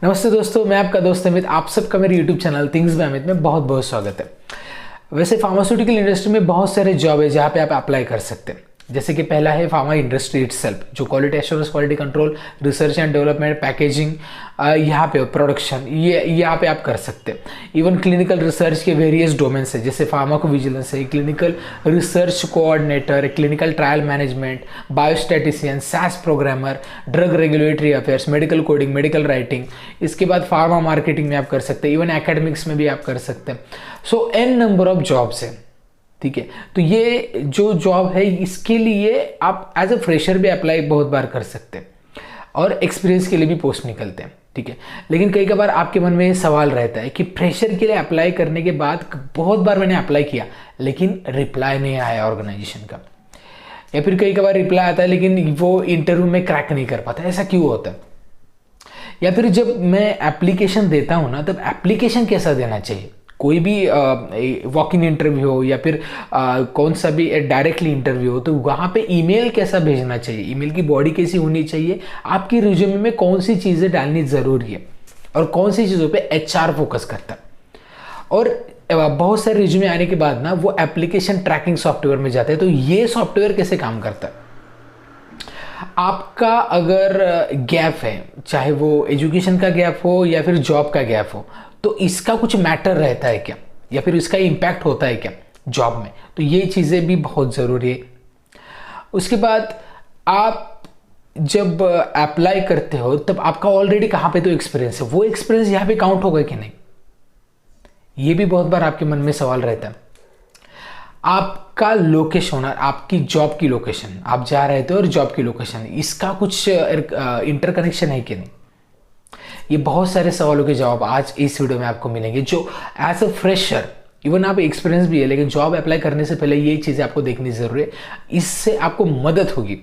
नमस्ते दोस्तों, मैं आपका दोस्त अमित। आप सबका मेरे YouTube channel things by Amit में बहुत बहुत स्वागत है। वैसे फार्मास्यूटिकल इंडस्ट्री में बहुत सारे जॉब है जहाँ पे आप अप्लाई कर सकते हैं। जैसे कि पहला है फार्मा इंडस्ट्री इटसेल्फ, जो quality assurance, quality control, research and development, packaging, यहाँ पे प्रोडक्शन, ये यहाँ पे आप कर सकते हैं। इवन क्लिनिकल रिसर्च के वेरियस डोमेन्स है, जैसे फार्माकोविजिलेंस है, clinical research coordinator, clinical trial management, biostatistician, SAS programmer, drug regulatory affairs, medical coding, medical writing. इसके बाद फार्मा मार्केटिंग में आप कर सकते हैं, इवन एकेडमिक्स में भी आप कर सकते हैं। सो एन नंबर ऑफ जॉब्स है, ठीक है। तो ये जो जॉब है इसके लिए आप एज अ फ्रेशर भी अप्लाई बहुत बार कर सकते हैं और एक्सपीरियंस के लिए भी पोस्ट निकलते हैं, ठीक है। लेकिन कई बार आपके मन में ये सवाल रहता है कि फ्रेशर के लिए अप्लाई करने के बाद बहुत बार मैंने अप्लाई किया लेकिन रिप्लाई नहीं आया ऑर्गेनाइजेशन का, या फिर कई बार रिप्लाई आता है लेकिन वो इंटरव्यू में क्रैक नहीं कर पाता। ऐसा क्यों होता है? या फिर जब मैं एप्लीकेशन देता हूँ ना, तब एप्लीकेशन कैसा देना चाहिए? कोई भी वॉक इन इंटरव्यू हो या फिर कौन सा भी डायरेक्टली इंटरव्यू हो, तो वहाँ पे ईमेल कैसा भेजना चाहिए, ईमेल की बॉडी कैसी होनी चाहिए, आपकी रिज्यूमे में कौन सी चीज़ें डालनी ज़रूरी है और कौन सी चीज़ों पे एचआर फोकस करता है। और बहुत सारे रिज्यूमे आने के बाद ना वो एप्लीकेशन ट्रैकिंग सॉफ्टवेयर में जाते हैं। तो ये सॉफ्टवेयर कैसे काम करता है? आपका अगर गैप है, चाहे वो एजुकेशन का गैप हो या फिर जॉब का गैप हो, तो इसका कुछ मैटर रहता है क्या, या फिर इसका इम्पैक्ट होता है क्या जॉब में? तो ये चीज़ें भी बहुत ज़रूरी है। उसके बाद आप जब अप्लाई करते हो तब आपका ऑलरेडी कहाँ पे तो एक्सपीरियंस है, वो एक्सपीरियंस यहाँ पे काउंट होगा कि नहीं, ये भी बहुत बार आपके मन में सवाल रहता है। आपका लोकेशन और आपकी जॉब की लोकेशन, आप जा रहे थे और जॉब की लोकेशन, इसका कुछ इंटरकनेक्शन है कि नहीं? ये बहुत सारे सवालों के जवाब आज इस वीडियो में आपको मिलेंगे, जो एज अ फ्रेशर, इवन आप एक्सपीरियंस भी है लेकिन जॉब अप्लाई करने से पहले ये चीज़ें आपको देखनी ज़रूरी है। इससे आपको मदद होगी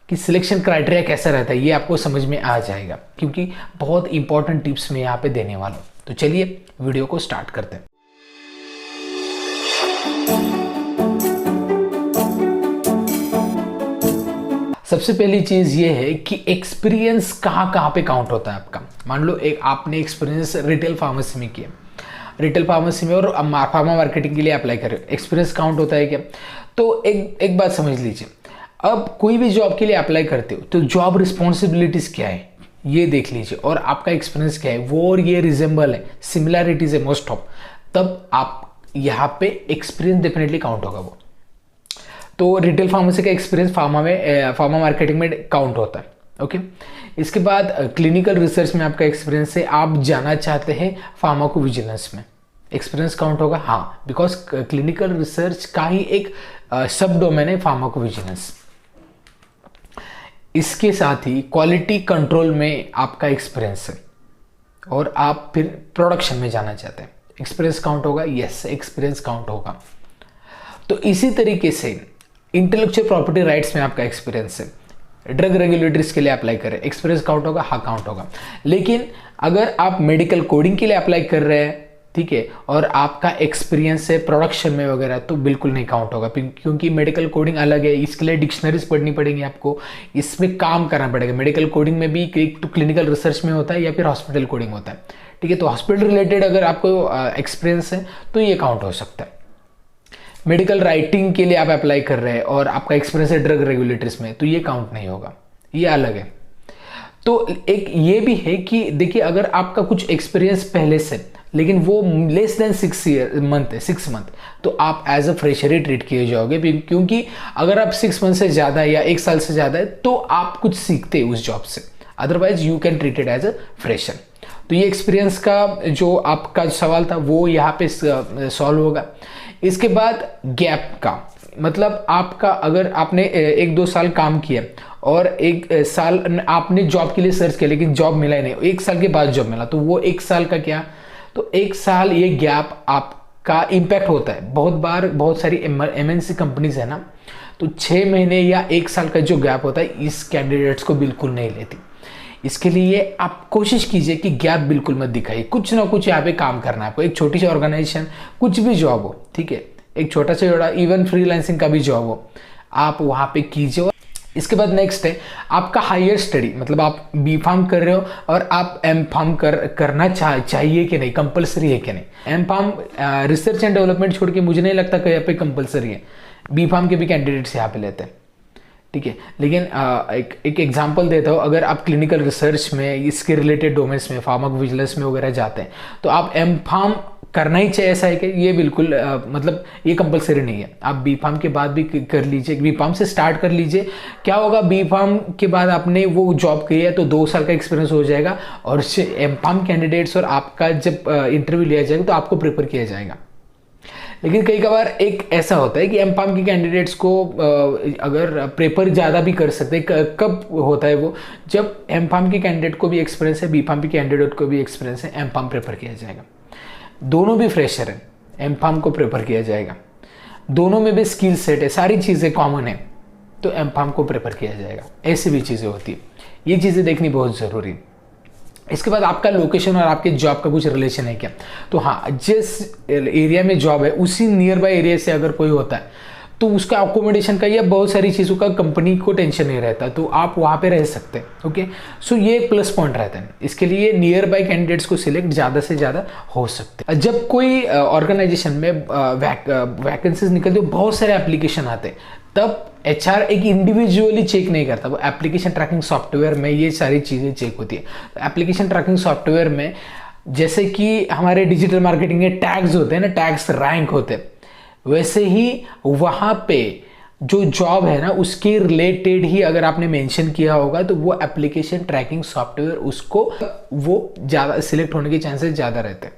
कि सिलेक्शन क्राइटेरिया कैसा रहता है, ये आपको समझ में आ जाएगा, क्योंकि बहुत इंपॉर्टेंट टिप्स मैं यहाँ पे देने वाला हूँ। तो चलिए वीडियो को स्टार्ट करते हैं। सबसे पहली चीज़ ये है कि एक्सपीरियंस कहाँ कहाँ पे काउंट होता है आपका। मान लो एक आपने एक्सपीरियंस रिटेल फार्मेसी में किया, रिटेल फार्मेसी में और फार्मा मार्केटिंग के लिए अप्लाई कर रहे हो, एक्सपीरियंस काउंट होता है क्या? तो एक बात समझ लीजिए, अब कोई भी जॉब के लिए अप्लाई करते हो तो जॉब रिस्पॉन्सिबिलिटीज़ क्या है ये देख लीजिए, और आपका एक्सपीरियंस क्या है वो, और ये रिजेंबल है, सिमिलैरिटीज़ है मोस्ट ऑफ, तब आप यहाँ पे एक्सपीरियंस डेफिनेटली काउंट होगा वो। तो रिटेल फार्मेसी का एक्सपीरियंस फार्मा मार्केटिंग में काउंट होता है, ओके। इसके बाद क्लिनिकल रिसर्च में आपका एक्सपीरियंस है, आप जाना चाहते हैं फार्माकोविजिलेंस में, एक्सपीरियंस काउंट होगा, हाँ, बिकॉज क्लिनिकल रिसर्च का ही एक सब डोमेन है फार्माकोविजिलेंस। इसके साथ ही क्वालिटी कंट्रोल में आपका एक्सपीरियंस है और आप फिर प्रोडक्शन में जाना चाहते हैं, एक्सपीरियंस काउंट होगा, यस, एक्सपीरियंस काउंट होगा। तो इसी तरीके से इंटेलेक्चुअल प्रॉपर्टी राइट्स में आपका एक्सपीरियंस है, ड्रग रेगुलेटरीज के लिए अप्लाई करें, एक्सपीरियंस काउंट होगा, हाँ काउंट होगा। लेकिन अगर आप मेडिकल कोडिंग के लिए अप्लाई कर रहे हैं, ठीक है, और आपका एक्सपीरियंस है प्रोडक्शन में वगैरह, तो बिल्कुल नहीं काउंट होगा, क्योंकि मेडिकल कोडिंग अलग है, इसके लिए डिक्शनरीज पढ़नी पड़ेगी आपको, इसमें काम करना पड़ेगा। मेडिकल कोडिंग में भी एक तो क्लिनिकल रिसर्च में होता है या फिर हॉस्पिटल कोडिंग होता है, ठीक है। तो हॉस्पिटल रिलेटेड अगर आपको एक्सपीरियंस है तो ये काउंट हो सकता है। मेडिकल राइटिंग के लिए आप अप्लाई कर रहे हैं और आपका एक्सपीरियंस है ड्रग रेगुलेटरीज में, तो ये काउंट नहीं होगा, ये अलग है। तो एक ये भी है कि देखिए, अगर आपका कुछ एक्सपीरियंस पहले से लेकिन वो लेस देन 6 मंथ है, 6 मंथ, तो आप एज अ फ्रेशर ही ट्रीट किए जाओगे, क्योंकि अगर आप 6 मंथ से ज़्यादा है या 1 साल से ज़्यादा है तो आप कुछ सीखते हैं उस जॉब से, otherwise you can treat it as a fresher. तो ये एक्सपीरियंस का जो आपका सवाल था वो यहाँ पे सॉल्व होगा। इसके बाद गैप का मतलब, आपका अगर आपने 1-2 साल काम किया और 1 साल आपने जॉब के लिए सर्च किया लेकिन जॉब मिला ही नहीं, 1 साल के बाद जॉब मिला, तो वो 1 साल का क्या, तो 1 साल ये गैप आपका इम्पैक्ट होता है। बहुत बार बहुत सारी एमएनसी कंपनीज है ना, तो 6 महीने या 1 साल का जो गैप होता है इस कैंडिडेट्स को बिल्कुल नहीं लेती। इसके लिए आप कोशिश कीजिए कि गैप बिल्कुल मत दिखाइए, कुछ ना कुछ यहाँ पे काम करना है आपको। एक छोटी सी ऑर्गेनाइजेशन, कुछ भी जॉब हो, ठीक है, एक छोटा से छोटा इवन फ्रीलांसिंग का भी जॉब हो, आप वहाँ पे कीजिए। इसके बाद नेक्स्ट है आपका हायर स्टडी, मतलब आप बी फार्म कर रहे हो और आप एम फार्म करना चाहिए कि नहीं, कंपलसरी है कि नहीं। M pharm research and development छोड़ के मुझे नहीं लगता कहीं पे कंपलसरी है, बी फार्म के भी कैंडिडेट्स यहाँ पे लेते हैं, ठीक है। लेकिन एक एग्जांपल देता हूँ, अगर आप क्लिनिकल रिसर्च में इसके रिलेटेड डोमेन्स में फार्माकोविजिलेंस में वगैरह जाते हैं तो आप एम फार्म करना ही चाहिए, ऐसा है कि ये बिल्कुल मतलब ये कंपलसरी नहीं है। आप बी फार्म के बाद भी कर लीजिए, बी फार्म से स्टार्ट कर लीजिए। क्या होगा, बी फार्म के बाद आपने वो जॉब की है तो 2 साल का एक्सपीरियंस हो जाएगा और एम फार्म कैंडिडेट्स और आपका जब इंटरव्यू लिया जाएगा तो आपको प्रेफर किया जाएगा। लेकिन कई बार एक ऐसा होता है कि एम फार्म के कैंडिडेट्स को अगर प्रेफर ज़्यादा भी कर सकते हैं। कब होता है वो, जब एम फार्म के कैंडिडेट को भी एक्सपीरियंस है, बी फार्म के कैंडिडेट को भी एक्सपीरियंस है, एम फार्म प्रेफर किया जाएगा। दोनों भी फ्रेशर है, एम फार्म को प्रेफर किया जाएगा। दोनों में भी स्किल सेट है, सारी चीज़ें कॉमन है, तो एम फार्म को प्रेफर किया जाएगा। ऐसी भी चीज़ें होती है, ये चीज़ें देखनी बहुत ज़रूरी है। इसके बाद आपका लोकेशन और आपके जॉब का कुछ रिलेशन है क्या, तो हाँ, जिस एरिया में जॉब है उसी नियर बाय एरिया से अगर कोई होता है तो उसका अकोमोडेशन का या बहुत सारी चीज़ों का कंपनी को टेंशन नहीं रहता, तो आप वहाँ पे रह सकते हैं। ओके, सो ये एक प्लस पॉइंट रहता है। इसके लिए नियर बाय कैंडिडेट्स को सिलेक्ट ज़्यादा से ज़्यादा हो सकते हैं। जब कोई ऑर्गेनाइजेशन में वैकेंसीज निकलती है, बहुत सारे एप्लीकेशन आते हैं, तब HR एक इंडिविजुअली चेक नहीं करता, वो एप्लीकेशन ट्रैकिंग सॉफ्टवेयर में ये सारी चीज़ें चेक होती है। एप्लीकेशन ट्रैकिंग सॉफ्टवेयर में जैसे कि हमारे डिजिटल मार्केटिंग में टैग्स होते हैं ना, टैग्स रैंक होते हैं, वैसे ही वहाँ पे जो जॉब है ना उसके रिलेटेड ही अगर आपने मेंशन किया होगा तो वो एप्लीकेशन ट्रैकिंग सॉफ्टवेयर उसको वो ज़्यादा सिलेक्ट होने के चांसेस ज़्यादा रहते हैं।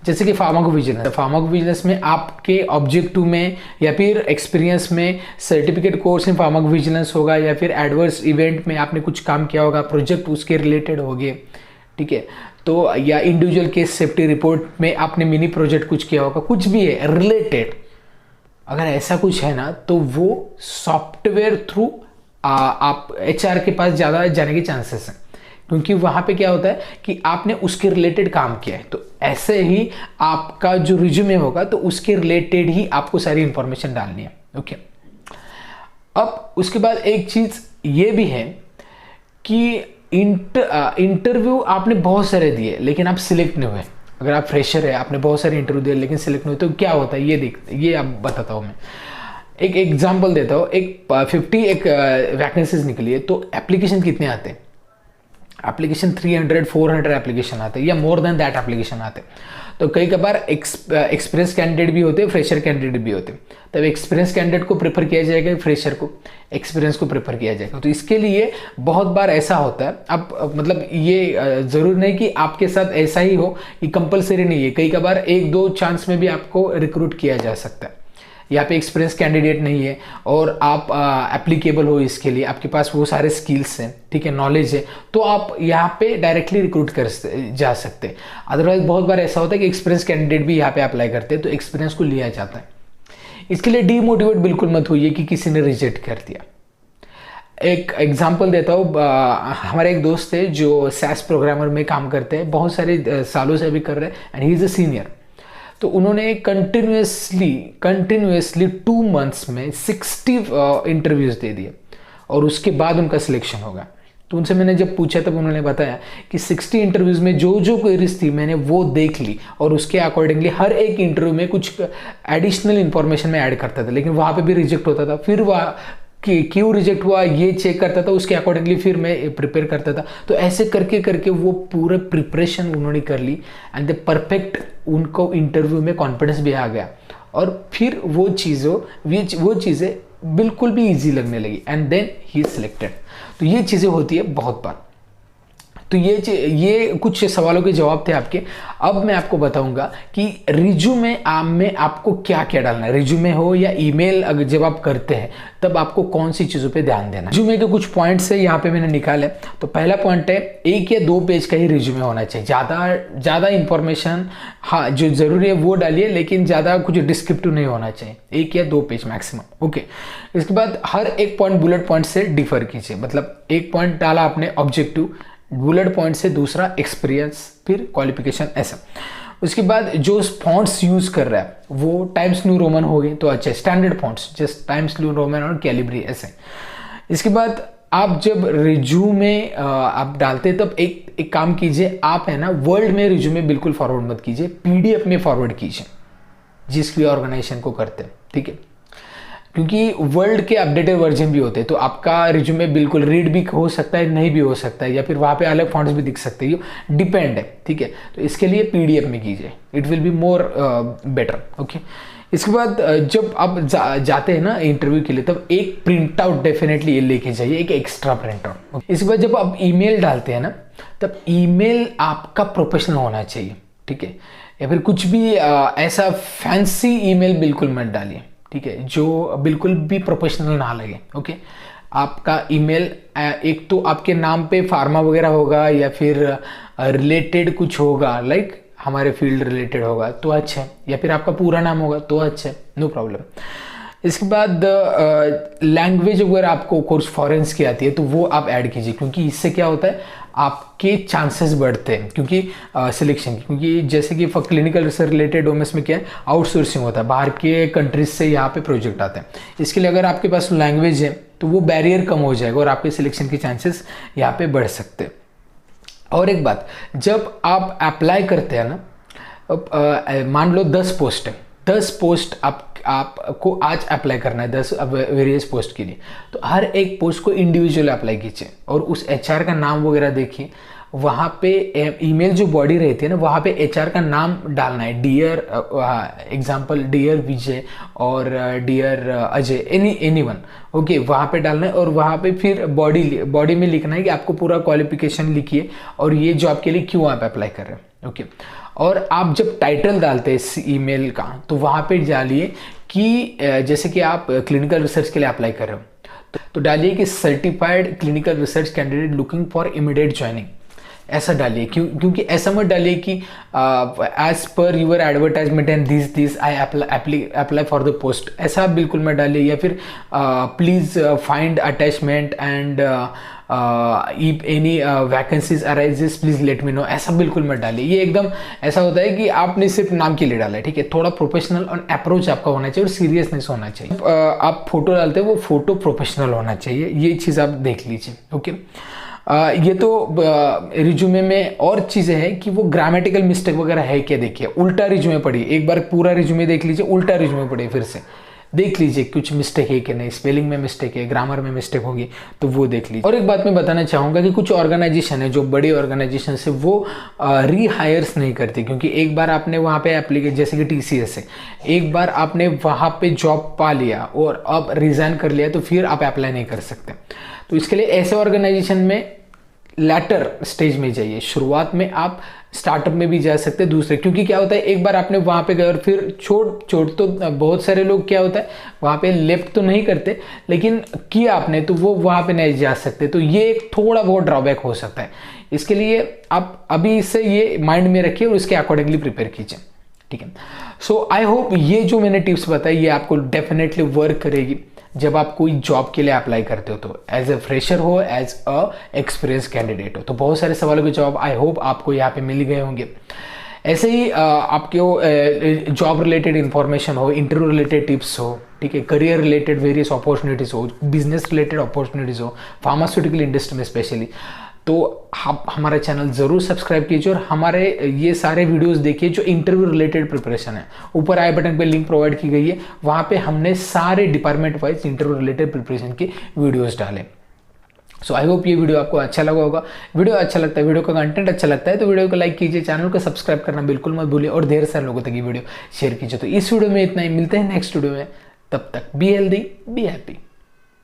जैसे कि फार्माकोविजिलेंस में आपके ऑब्जेक्टिव में या फिर एक्सपीरियंस में सर्टिफिकेट कोर्स इन फार्माकोविजिलेंस होगा, या फिर एडवर्स इवेंट में आपने कुछ काम किया होगा, प्रोजेक्ट उसके रिलेटेड होंगे, ठीक है। तो या इंडिविजुअल केस सेफ्टी रिपोर्ट में आपने मिनी प्रोजेक्ट कुछ किया होगा, कुछ भी है रिलेटेड, अगर ऐसा कुछ है ना तो वो सॉफ्टवेयर थ्रू आप HR के पास ज़्यादा जाने के चांसेस हैं, क्योंकि वहाँ पे क्या होता है कि आपने उसके रिलेटेड काम किया है। तो ऐसे ही आपका जो रिज्यूमे होगा तो उसके रिलेटेड ही आपको सारी इंफॉर्मेशन डालनी है। ओके, अब उसके बाद एक चीज़ ये भी है कि इंटरव्यू आपने बहुत सारे दिए लेकिन आप सिलेक्ट नहीं हुए। अगर आप फ्रेशर है, आपने बहुत सारे इंटरव्यू दिए लेकिन सिलेक्ट नहीं हुए, तो क्या होता है ये आप बताता हूँ मैं। एक एग्जांपल देता हूँ, एक 50 एक वैकेंसीज निकली है, तो एप्लीकेशन कितने आते हैं? एप्लीकेशन 300-400 एप्लीकेशन आते हैं या मोर देन दैट एप्लीकेशन आते हैं। तो कई बार एक्सपीरियंस कैंडिडेट भी होते हैं, फ्रेशर कैंडिडेट भी होते हैं। तब एक्सपीरियंस कैंडिडेट को प्रेफर किया जाएगा, फ्रेशर को एक्सपीरियंस को प्रेफर किया जाएगा। तो इसके लिए बहुत बार ऐसा होता है, अब मतलब ये ज़रूर नहीं कि आपके साथ ऐसा ही हो, ये कंपलसरी नहीं है। कई बार 1-2 चांस में भी आपको रिक्रूट किया जा सकता है। यहाँ पे एक्सपीरियंस कैंडिडेट नहीं है और आप एप्लीकेबल हो इसके लिए, आपके पास वो सारे स्किल्स हैं, ठीक है, नॉलेज है, तो आप यहाँ पे डायरेक्टली रिक्रूट कर जा सकते हैं। अदरवाइज बहुत बार ऐसा होता है कि एक्सपीरियंस कैंडिडेट भी यहाँ पे अप्लाई करते हैं, तो एक्सपीरियंस को लिया जाता है। इसके लिए डीमोटिवेट बिल्कुल मत होइए कि किसी ने रिजेक्ट कर दिया। एक एग्जाम्पल देता हूँ, हमारे एक दोस्त है जो SAS प्रोग्रामर में काम करते हैं, बहुत सारे सालों से अभी कर रहे हैं, and he is a senior. तो उन्होंने कंटिन्यूसली 2 मंथ्स में 60 इंटरव्यूज़ दे दिए और उसके बाद उनका सिलेक्शन होगा। तो उनसे मैंने जब पूछा तब उन्होंने बताया कि 60 इंटरव्यूज़ में जो जो क्वेरीज थी मैंने वो देख ली और उसके अकॉर्डिंगली हर एक इंटरव्यू में कुछ एडिशनल इन्फॉर्मेशन में ऐड करता था, लेकिन वहाँ पे भी रिजेक्ट होता था। फिर वह कि क्यों रिजेक्ट हुआ ये चेक करता था, उसके अकॉर्डिंगली फिर मैं प्रिपेयर करता था। तो ऐसे करके करके वो पूरे प्रिपरेशन उन्होंने कर ली एंड द परफेक्ट उनको इंटरव्यू में कॉन्फिडेंस भी आ गया और फिर वो चीज़ें बिल्कुल भी इजी लगने लगी and then he is selected. तो ये चीज़ें होती है बहुत बार। तो ये कुछ सवालों के जवाब थे आपके। अब मैं आपको बताऊंगा कि रिज्यूमे में आपको क्या क्या डालना है। रिज्यूमे हो या ईमेल, अगर जब आप करते हैं तब आपको कौन सी चीज़ों पे ध्यान देना है। रिज्यूमे के कुछ पॉइंट्स है यहाँ पे मैंने निकाले। तो पहला पॉइंट है 1 या 2 पेज का ही रिज्यूमे होना चाहिए। ज़्यादा इंफॉर्मेशन हाँ जो ज़रूरी है वो डालिए, लेकिन ज़्यादा कुछ डिस्क्रिप्टिव नहीं होना चाहिए। 1 या 2 पेज मैक्सिमम। ओके, इसके बाद हर एक पॉइंट बुलेट पॉइंट से डिफर कीजिए। मतलब एक पॉइंट डाला आपने ऑब्जेक्टिव, बुलेट पॉइंट से दूसरा एक्सपीरियंस, फिर क्वालिफिकेशन, ऐसा। उसके बाद जो फॉन्ट्स यूज कर रहा है वो टाइम्स न्यू रोमन हो गए तो अच्छे standard fonts, just times new Roman और कैलिब्री ऐसे। इसके बाद आप जब रिज्यूमे आप डालते हैं तब एक काम कीजिए, आप है ना वर्ड में रिज्यूमे बिल्कुल फॉरवर्ड मत कीजिए, पीडीएफ में फॉरवर्ड कीजिए जिस भी ऑर्गेनाइजेशन को करते हैं, ठीक है। क्योंकि वर्ल्ड के अपडेटेड वर्जन भी होते हैं, तो आपका रिज्यूमे बिल्कुल रीड भी हो सकता है, नहीं भी हो सकता है, या फिर वहाँ पे अलग फॉन्ट्स भी दिख सकते हैं, डिपेंड है, ठीक है। तो इसके लिए पीडीएफ में कीजिए, it will be more better, okay. इसके बाद जब आप जाते हैं ना इंटरव्यू के लिए, तब एक प्रिंट आउट डेफिनेटली लेके जाइए, एक एक्स्ट्रा प्रिंट आउट। इसके बाद जब आप ईमेल डालते हैं ना, तब ईमेल आपका प्रोफेशनल होना चाहिए, ठीक है। या फिर कुछ भी ऐसा फैंसी ईमेल बिल्कुल मत डालिए, ठीक है, जो बिल्कुल भी प्रोफेशनल ना लगे, ओके। आपका ईमेल एक तो आपके नाम पे फार्मा वगैरह होगा, या फिर रिलेटेड कुछ होगा, लाइक हमारे फील्ड रिलेटेड होगा तो अच्छा है, या फिर आपका पूरा नाम होगा तो अच्छा है, नो प्रॉब्लम। इसके बाद लैंग्वेज वगैरह आपको कोर्स फॉरेन्स की आती है तो वो आप ऐड कीजिए, क्योंकि इससे क्या होता है आपके चांसेस बढ़ते हैं, क्योंकि सिलेक्शन की, क्योंकि जैसे कि क्लिनिकल रिसर्च रिलेटेड डोमेन्स में क्या है आउटसोर्सिंग होता है, बाहर के कंट्रीज से यहाँ पे प्रोजेक्ट आते हैं। इसके लिए अगर आपके पास लैंग्वेज है तो वो बैरियर कम हो जाएगा और आपके सिलेक्शन के चांसेस यहाँ पे बढ़ सकते हैं। और एक बात, जब आप अप्लाई करते हैं ना, मान लो 10 पोस्ट है, 10 पोस्ट आपको आज अप्लाई करना है, 10 वेरियस पोस्ट के लिए, तो हर एक पोस्ट को इंडिविजुअल अप्लाई कीजिए और उस एचआर का नाम वगैरह देखिए। वहाँ पे ईमेल जो बॉडी रहती है ना, वहाँ पे एचआर का नाम डालना है, डियर एग्जांपल डियर विजय और डियर अजय, एनीवन, ओके, वहाँ पे डालना है। और वहाँ पे फिर बॉडी में लिखना है कि आपको पूरा क्वालिफिकेशन लिखिए और ये जॉब के लिए क्यों आप अप्लाई कर रहे हैं, ओके। और आप जब टाइटल डालते हैं इस ईमेल का, तो वहाँ पे डालिए कि जैसे कि आप क्लिनिकल रिसर्च के लिए अप्लाई कर रहे हो तो डालिए कि certified clinical research candidate looking for immediate joining, ऐसा डालिए। क्योंकि ऐसा मत डालिए कि as per your advertisement and this I apply for the post, ऐसा बिल्कुल मत डालिए। या फिर please find attachment and if any vacancies arises please let me know, ऐसा बिल्कुल मत डालिए। ये एकदम ऐसा होता है कि आपने सिर्फ नाम के लिए डाला है, ठीक है। थोड़ा प्रोफेशनल और अप्रोच आपका होना चाहिए और सीरियसनेस होना चाहिए। आप फोटो डालते हैं वो फोटो प्रोफेशनल होना चाहिए, ये चीज़ आप देख लीजिए, ओके। ये तो रिज्यूमे में और चीज़ें हैं कि वो ग्रामेटिकल मिस्टेक वगैरह है क्या, देखिए उल्टा रिज्यूमे पढ़िए, एक बार पूरा रिज्यूमे देख लीजिए, उल्टा रिज्यूमे पढ़िए, फिर से देख लीजिए कुछ मिस्टेक है कि नहीं, स्पेलिंग में मिस्टेक है, ग्रामर में मिस्टेक होगी तो वो देख लीजिए। और एक बात मैं बताना चाहूँगा कि कुछ ऑर्गेनाइजेशन है जो बड़ी ऑर्गेनाइजेशन से वो रीहायर्स नहीं करती, क्योंकि एक बार आपने वहाँ पे एप्लीकेशन, जैसे कि TCS है, एक बार आपने वहाँ पे जॉब पा लिया और अब रिज़ाइन कर लिया तो फिर आप अप्लाई नहीं कर सकते। तो इसके लिए ऐसे ऑर्गेनाइजेशन में लैटर स्टेज में जाइए, शुरुआत में आप स्टार्टअप में भी जा सकते हैं दूसरे, क्योंकि क्या होता है एक बार आपने वहाँ पे गए और फिर छोड़ तो बहुत सारे लोग क्या होता है वहाँ पे लेफ्ट तो नहीं करते, लेकिन किया आपने तो वो वहाँ पे नहीं जा सकते, तो ये एक थोड़ा बहुत ड्रॉबैक हो सकता है। इसके लिए आप अभी से ये माइंड में रखिए और उसके अकॉर्डिंगली प्रिपेयर कीजिए, ठीक है। सो आई होप ये जो मैंने टिप्स बताई ये आपको डेफिनेटली वर्क करेगी जब आप कोई जॉब के लिए अप्लाई करते हो, तो एज ए फ्रेशर हो, एज अ एक्सपीरियंस कैंडिडेट हो। तो बहुत सारे सवालों के जवाब आई होप आपको यहाँ पे मिल गए होंगे। ऐसे ही आपके जॉब रिलेटेड इंफॉर्मेशन हो, इंटरव्यू रिलेटेड टिप्स हो, ठीक है, करियर रिलेटेड वेरियस अपॉर्चुनिटीज हो, बिजनेस रिलेटेड अपॉर्चुनिटीज हो, फार्मास्यूटिकल इंडस्ट्री में स्पेशली, तो आप हमारा चैनल ज़रूर सब्सक्राइब कीजिए और हमारे ये सारे वीडियोस देखिए जो इंटरव्यू रिलेटेड प्रिपरेशन है। ऊपर आई बटन पे लिंक प्रोवाइड की गई है, वहाँ पे हमने सारे department wise interview related preparation के वीडियोस डाले। सो आई होप ये वीडियो आपको अच्छा लगा होगा। वीडियो अच्छा लगता है, वीडियो का कंटेंट अच्छा लगता है तो वीडियो को लाइक कीजिए, चैनल को सब्सक्राइब करना बिल्कुल मत भूलिए और ढेर सारे लोगों तक ये वीडियो शेयर कीजिए। तो इस वीडियो में इतना ही, मिलते हैं नेक्स्ट वीडियो में, तब तक बी हेल्दी बी हैप्पी।